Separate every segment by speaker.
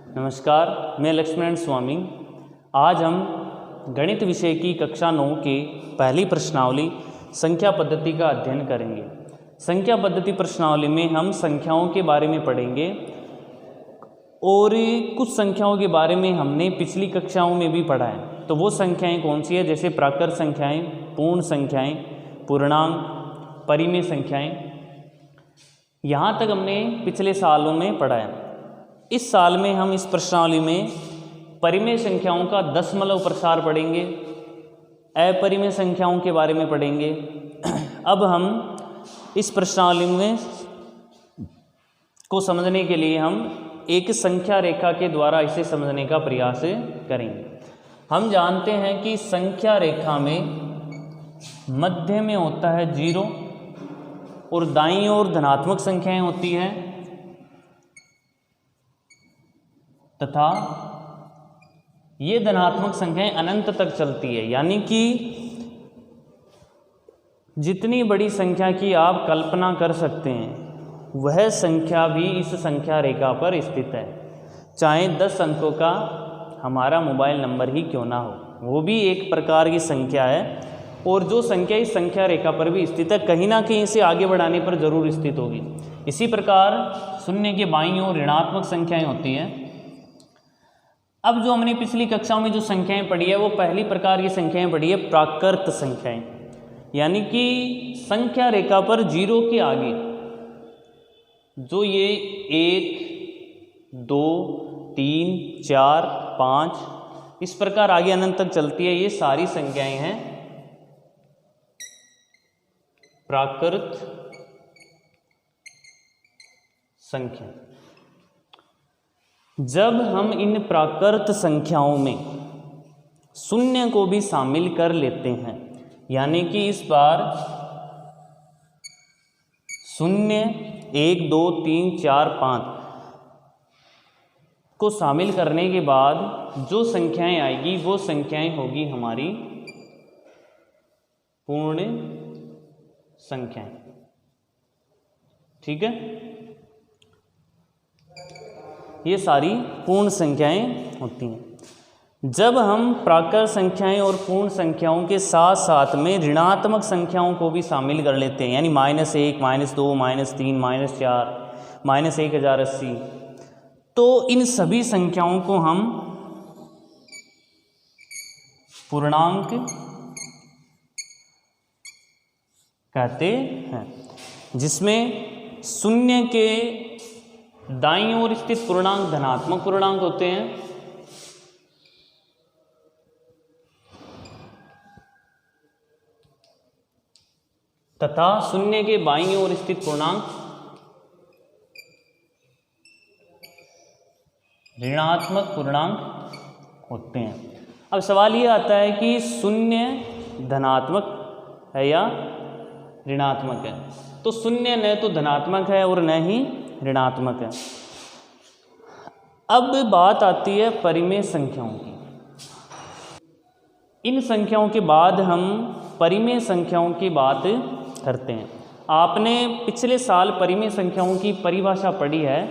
Speaker 1: नमस्कार, मैं लक्ष्मण स्वामी। आज हम गणित विषय की कक्षा 9 के पहली प्रश्नावली संख्या पद्धति का अध्ययन करेंगे। संख्या पद्धति प्रश्नावली में हम संख्याओं के बारे में पढ़ेंगे और कुछ संख्याओं के बारे में हमने पिछली कक्षाओं में भी पढ़ा है। तो वो संख्याएं कौन सी है, जैसे प्राकृत संख्याएं, पूर्ण संख्याएं, पूर्णांक, परिमेय संख्याएं, यहाँ तक हमने पिछले सालों में पढ़ा है। इस साल में हम इस प्रश्नावली में परिमेय संख्याओं का दशमलव प्रसार पढ़ेंगे, अपरिमेय संख्याओं के बारे में पढ़ेंगे। अब हम इस प्रश्नावली में को समझने के लिए हम एक संख्या रेखा के द्वारा इसे समझने का प्रयास करेंगे। हम जानते हैं कि संख्या रेखा में मध्य में होता है 0 और दाईं ओर धनात्मक संख्याएं होती हैं तथा ये धनात्मक संख्याएं अनंत तक चलती है, यानी कि जितनी बड़ी संख्या की आप कल्पना कर सकते हैं वह संख्या भी इस संख्या रेखा पर स्थित है। चाहे 10 अंकों का हमारा मोबाइल नंबर ही क्यों ना हो, वो भी एक प्रकार की संख्या है और जो संख्या इस संख्या रेखा पर भी स्थित है, कहीं ना कहीं इसे आगे बढ़ाने पर जरूर स्थित होगी। इसी प्रकार शून्य के बाईं ओर ऋणात्मक संख्याएं होती हैं। अब जो हमने पिछली कक्षाओं में जो संख्याएं पढ़ी है वो पहली प्रकार की संख्याएं पढ़ी है प्राकृत संख्याएं, यानी कि संख्या रेखा पर 0 के आगे जो ये 1, 2, 3, 4, 5 इस प्रकार आगे अनंत तक चलती है, ये सारी संख्याएं हैं प्राकृत संख्या। जब हम इन प्राकृत संख्याओं में शून्य को भी शामिल कर लेते हैं, यानी कि इस बार 0, 1, 2, 3, 4, 5 को शामिल करने के बाद जो संख्याएं आएगी वो संख्याएं होगी हमारी पूर्ण संख्याएं। ठीक है, ये सारी पूर्ण संख्याएं होती हैं। जब हम प्राकृत संख्याएं और पूर्ण संख्याओं के साथ साथ में ऋणात्मक संख्याओं को भी शामिल कर लेते हैं, यानी -1, -2, -3, -4, -1080, तो इन सभी संख्याओं को हम पूर्णांक कहते हैं, जिसमें शून्य के दाईं ओर स्थित पूर्णांक धनात्मक पूर्णांक होते हैं तथा शून्य के बाईं ओर स्थित पूर्णांक ऋणात्मक पूर्णांक होते हैं। अब सवाल ये आता है कि शून्य धनात्मक है या ऋणात्मक है, तो शून्य न तो धनात्मक है और न ही ऋणात्मक है। अब बात आती है परिमेय संख्याओं की। इन संख्याओं के बाद हम परिमेय संख्याओं की बात करते हैं। आपने पिछले साल परिमेय संख्याओं की परिभाषा पढ़ी है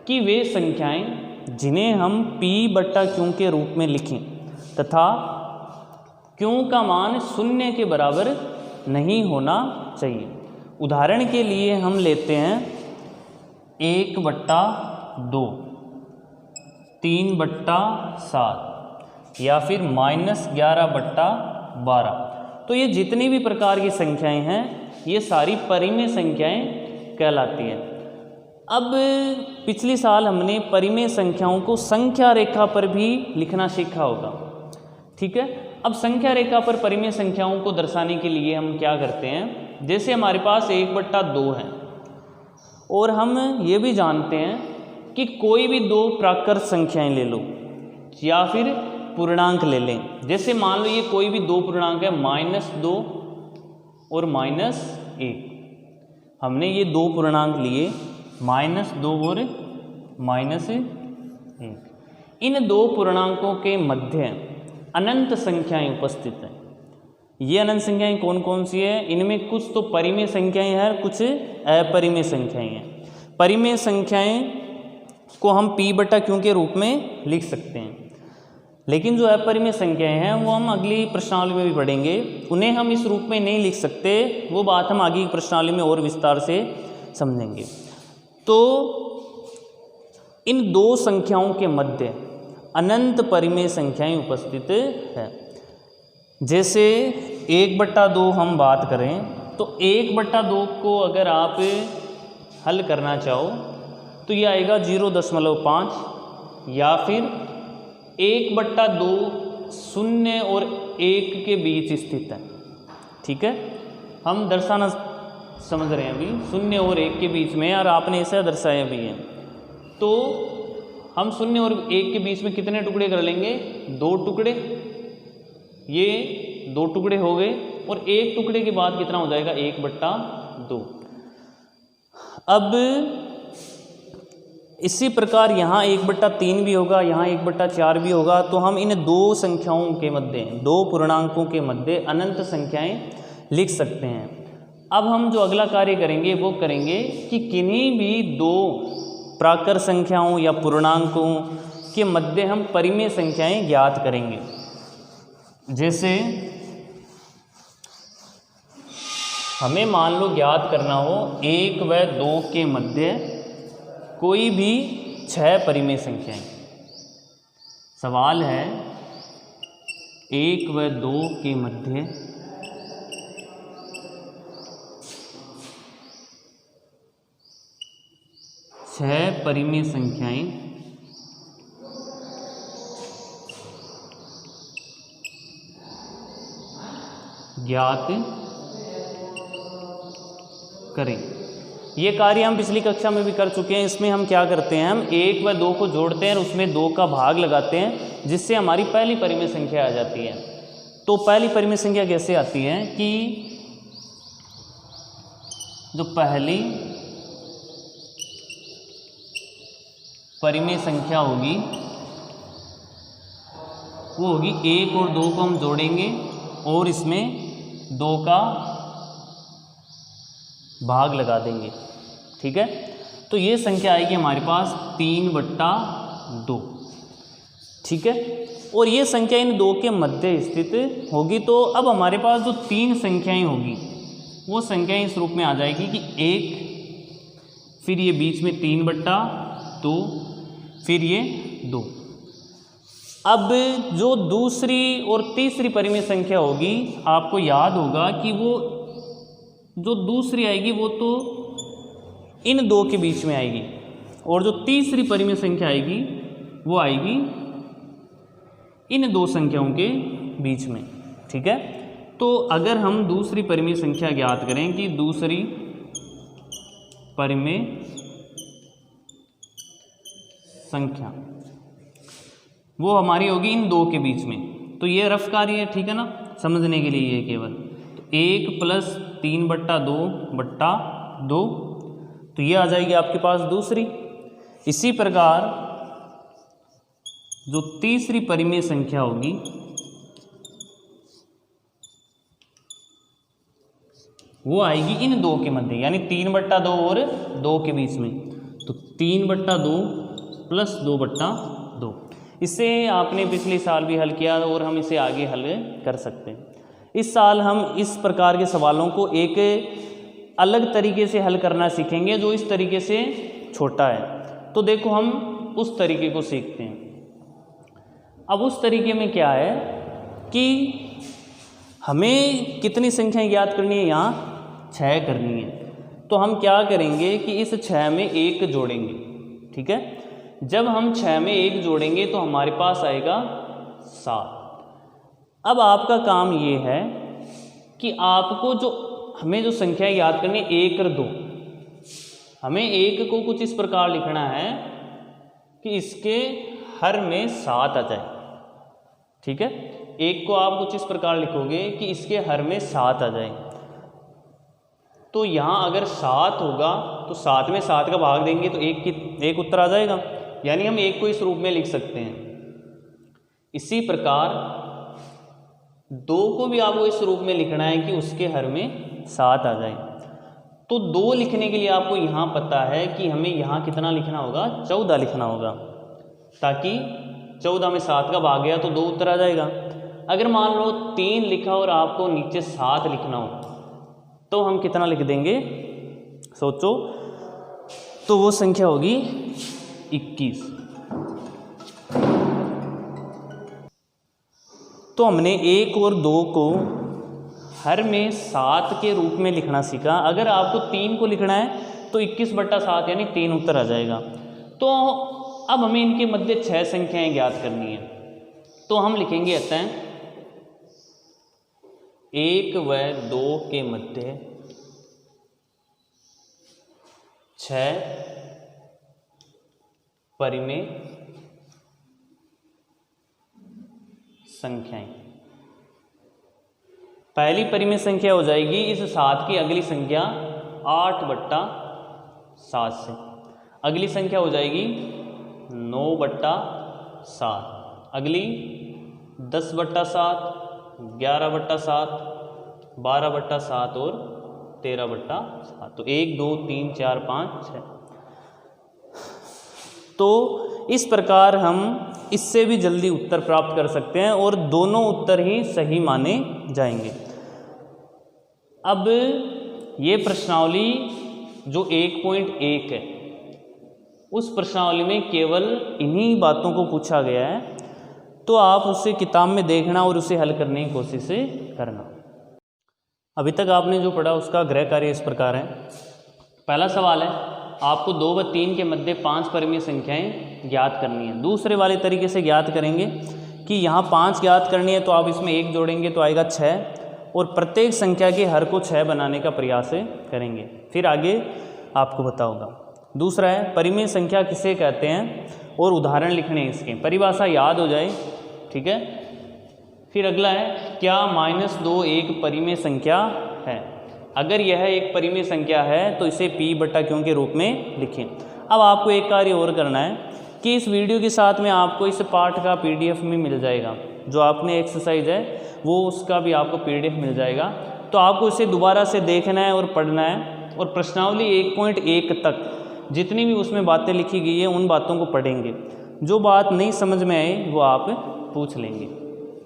Speaker 1: कि वे संख्याएं जिन्हें हम P/Q के रूप में लिखें तथा Q का मान 0 के बराबर नहीं होना चाहिए। उदाहरण के लिए हम लेते हैं 1/2, 3/7 या फिर -11/12। तो ये जितनी भी प्रकार की संख्याएं हैं ये सारी परिमेय संख्याएं कहलाती हैं। अब पिछले साल हमने परिमेय संख्याओं को संख्या रेखा पर भी लिखना सीखा होगा। ठीक है, अब संख्या रेखा पर परिमेय संख्याओं को दर्शाने के लिए हम क्या करते हैं, जैसे हमारे पास 1/2 है और हम ये भी जानते हैं कि कोई भी 2 प्राकृत संख्याएं ले लो या फिर पूर्णांक ले लें। जैसे मान लो ये कोई भी 2 पूर्णांक है, -2 और -1। हमने ये 2 पूर्णांक लिए, -2 और -1। इन 2 पूर्णांकों के मध्य अनंत संख्याएं उपस्थित हैं। ये अनंत संख्याएं कौन कौन सी है, इनमें कुछ तो परिमेय संख्याएं हैं, कुछ अपरिमेय संख्याएं हैं। परिमेय संख्याएं को हम p बटा q के रूप में लिख सकते हैं। लेकिन जो अपरिमेय संख्याएं हैं वो हम अगली प्रश्नावली में भी पढ़ेंगे, उन्हें हम इस रूप में नहीं लिख सकते, वो बात हम आगे की प्रश्नावली में और विस्तार से समझेंगे। तो इन दो संख्याओं के मध्य अनंत परिमेय संख्याएं उपस्थित है। जैसे 1/2 हम बात करें तो 1/2 को अगर आप हल करना चाहो तो ये आएगा 0.5, या फिर 1/2 0 और 1 के बीच स्थित है। ठीक है, हम दर्शाना समझ रहे हैं अभी 0 और 1 के बीच में, और आपने ऐसा दर्शाया भी है। तो हम 0 और 1 के बीच में कितने टुकड़े कर लेंगे? 2 टुकड़े। ये 2 टुकड़े हो गए, और 1 टुकड़े के बाद कितना हो जाएगा? 1/2। अब इसी प्रकार यहाँ 1/3 भी होगा, यहाँ 1/4 भी होगा। तो हम इन दो संख्याओं के मध्य, दो पूर्णांकों के मध्य अनंत संख्याएं लिख सकते हैं। अब हम जो अगला कार्य करेंगे वो करेंगे कि किन्हीं भी दो प्राकर संख्याओं या पूर्णांकों के मध्य हम परिमेय संख्याएं ज्ञात करेंगे। जैसे हमें मान लो ज्ञात करना हो 1 व 2 के मध्य कोई भी 6 परिमेय संख्याएं। सवाल है 1 व 2 के मध्य छह परिमेय संख्याएं ज्ञात करें। ये कार्य हम पिछली कक्षा में भी कर चुके हैं। इसमें हम क्या करते हैं, हम 1 व 2 को जोड़ते हैं और उसमें 2 का भाग लगाते हैं, जिससे हमारी पहली परिमेय संख्या आ जाती है। तो पहली परिमेय संख्या कैसे आती है कि जो पहली परिमेय संख्या होगी वो होगी 1 और 2 को हम जोड़ेंगे और इसमें 2 का भाग लगा देंगे। ठीक है, तो ये संख्या आएगी हमारे पास 3/2। ठीक है, और ये संख्या इन दो के मध्य स्थित होगी। तो अब हमारे पास जो 3 संख्याएं होगी वो संख्याएं इस रूप में आ जाएगी कि 1, फिर ये बीच में 3/2, फिर ये 2। अब जो दूसरी और तीसरी परिमेय संख्या होगी, आपको याद होगा कि वो जो दूसरी आएगी वो तो इन 2 के बीच में आएगी, और जो तीसरी परिमेय संख्या आएगी वो आएगी इन 2 संख्याओं के बीच में। ठीक है, तो अगर हम दूसरी परिमेय संख्या ज्ञात करें कि दूसरी परिमेय संख्या वो हमारी होगी इन 2 के बीच में। तो ये रफ कार्य है, ठीक है ना, समझने के लिए ये केवल 1 + 3/2/2, तो ये आ जाएगी आपके पास दूसरी। इसी प्रकार जो तीसरी परिमेय संख्या होगी वो आएगी इन 2 के मध्य, यानी 3/2 और 2 के बीच में। तो 3/2 + 2/2। इसे आपने पिछले साल भी हल किया और हम इसे आगे हल कर सकते हैं। इस साल हम इस प्रकार के सवालों को एक अलग तरीके से हल करना सीखेंगे जो इस तरीके से छोटा है। तो देखो हम उस तरीके को सीखते हैं। अब उस तरीके में क्या है कि हमें कितनी संख्याएं ज्ञात करनी है, यहाँ 6 करनी है। तो हम क्या करेंगे कि इस 6 में 1 जोड़ेंगे। ठीक है, जब हम 6 में 1 जोड़ेंगे तो हमारे पास आएगा 7। अब आपका काम ये है कि आपको जो हमें जो संख्या याद करनी है 1 और 2, हमें 1 को कुछ इस प्रकार लिखना है कि इसके हर में 7 आ जाए। ठीक है, 1 को आप कुछ इस प्रकार लिखोगे कि इसके हर में 7 आ जाए। तो यहाँ अगर 7 होगा तो 7 में 7 का भाग देंगे तो 1 उत्तर आ जाएगा, यानी हम 1 को इस रूप में लिख सकते हैं। इसी प्रकार 2 को भी आपको इस रूप में लिखना है कि उसके हर में 7 आ जाए। तो 2 लिखने के लिए आपको यहाँ पता है कि हमें यहाँ कितना लिखना होगा, 14 लिखना होगा, ताकि 14 में 7 का भाग गया तो 2 उत्तर आ जाएगा। अगर मान लो 3 लिखा और आपको नीचे 7 लिखना हो तो हम कितना लिख देंगे, सोचो, तो वो संख्या होगी 21। तो हमने 1 और 2 को हर में 7 के रूप में लिखना सीखा। अगर आपको 3 को लिखना है तो 21/7 यानी 3 उत्तर आ जाएगा। तो अब हमें इनके मध्य 6 संख्याएं ज्ञात करनी है। तो हम लिखेंगे अतः 1 व 2 के मध्य 6 परिमेय संख्याएं। पहली परिमेय संख्या हो जाएगी इस 7 की अगली संख्या 8/7 से, अगली संख्या हो जाएगी 9/7, अगली 10/7, 11/7, 12/7 और 13/7। तो 1 2 3 4 5 6। तो इस प्रकार हम इससे भी जल्दी उत्तर प्राप्त कर सकते हैं और दोनों उत्तर ही सही माने जाएंगे। अब ये प्रश्नावली जो 1.1 है, उस प्रश्नावली में केवल इन्हीं बातों को पूछा गया है, तो आप उसे किताब में देखना और उसे हल करने की कोशिश करना। अभी तक आपने जो पढ़ा उसका गृह कार्य इस प्रकार है। पहला सवाल है, आपको 2 व 3 के मध्य 5 परिमेय संख्याएं ज्ञात करनी है। दूसरे वाले तरीके से ज्ञात करेंगे कि यहाँ 5 ज्ञात करनी है, तो आप इसमें 1 जोड़ेंगे तो आएगा 6, और प्रत्येक संख्या के हर को 6 बनाने का प्रयास करेंगे। फिर आगे आपको बताऊंगा। दूसरा है, परिमेय संख्या किसे कहते हैं और उदाहरण लिखने हैं इसके, परिभाषा याद हो जाए, ठीक है। फिर अगला है, क्या -2 एक परिमेय संख्या है? अगर यह एक परिमेय संख्या है तो इसे p/q के रूप में लिखें। अब आपको एक कार्य और करना है कि इस वीडियो के साथ में आपको इस पाठ का PDF में मिल जाएगा, जो आपने एक्सरसाइज है वो उसका भी आपको PDF मिल जाएगा। तो आपको इसे दोबारा से देखना है और पढ़ना है, और प्रश्नावली 1.1 तक जितनी भी उसमें बातें लिखी गई है उन बातों को पढ़ेंगे। जो बात नहीं समझ में आए वो आप पूछ लेंगे।